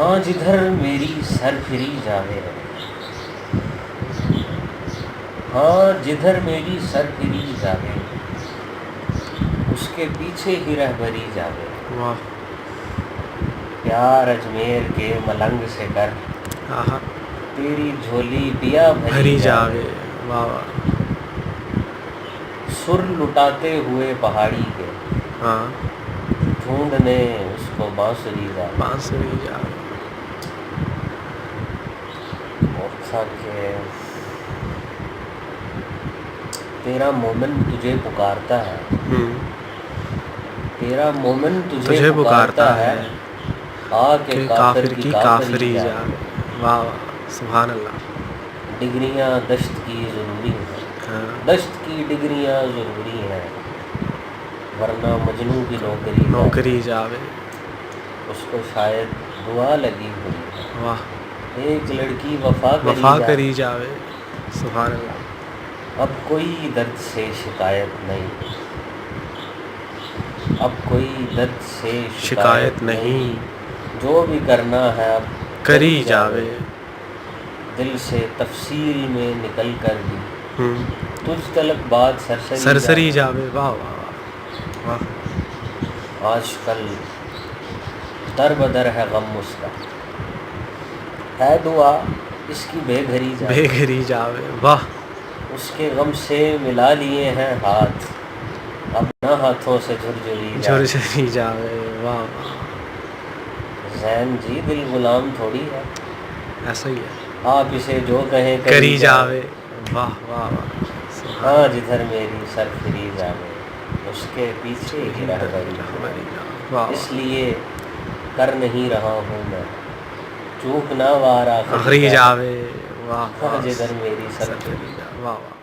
ہاں جدھر میری سر پھری جاوے، ہاں جدھر میری سر پھری جاوے، اس کے پیچھے ہی رہبری جاوے، واہ پیار اجمیر کے ملنگ سے کر، آہا تیری جھولی پیا بھری جاوے، واہ واہ سر لٹاتے ہوئے پہاڑی کے، ہاں ڈھونڈنے اس کو بانسری جاوے۔ بانسری جاوے، اور تھا کہ تیرا مومن تجھے پکارتا ہے، تیرا مومن تجھے پکارتا ہے، آ کے کہ کافر کافر کی کی کافری کافری جاوے۔ جاوے، واہ واہ سبحان اللہ۔ ڈگریاں دشت کی ضروری ہیں، ہاں دشت کی ڈگریاں ضروری ہیں، ورنہ مجنوں کی نوکری جاوے، نوکری جاوے، اس کو شاید دعا لگی ہوئی ہے، واہ ایک لڑکی وفا کری وفا جاوے۔ کری جاوے، سبحان اللہ۔ اب کوئی درد سے شکایت نہیں، اب کوئی درد سے شکایت نہیں، جو بھی کرنا ہے اب کری جاوے، دل سے تفصیل میں نکل کر بھی تجھ تلک بات سرسری سرسری جاوے۔ جاوے، واہ واہ واہ آج کل در بدر ہے غم اس کا، ہے دعا اس کی بے گھری بے جاوے، گھری جاوے، واہ اس کے غم سے ملا لیے ہیں ہاتھ، اب نہ ہاتھوں سے جھرجھری جاوے۔ جھرجھری جاوے، واہ واہ زین جی دل غلام تھوڑی ہے، ایسا ہی ہے، آپ اسے جو کہیں کری جاوے، واہ واہ واہ سبحان ہاں اللہ۔ جدھر میری سر پھری جاوے، اس کے پیچھے ہی رہبری رہبری جاوے۔ جاوے، واہ اس واہ لیے کر نہیں رہا ہوں میں چوک نہ وار آخری آخری جاوے، جاوے، واہ ہاں واہ جدھر میری سر پھری سرسری جاوے، واہ واہ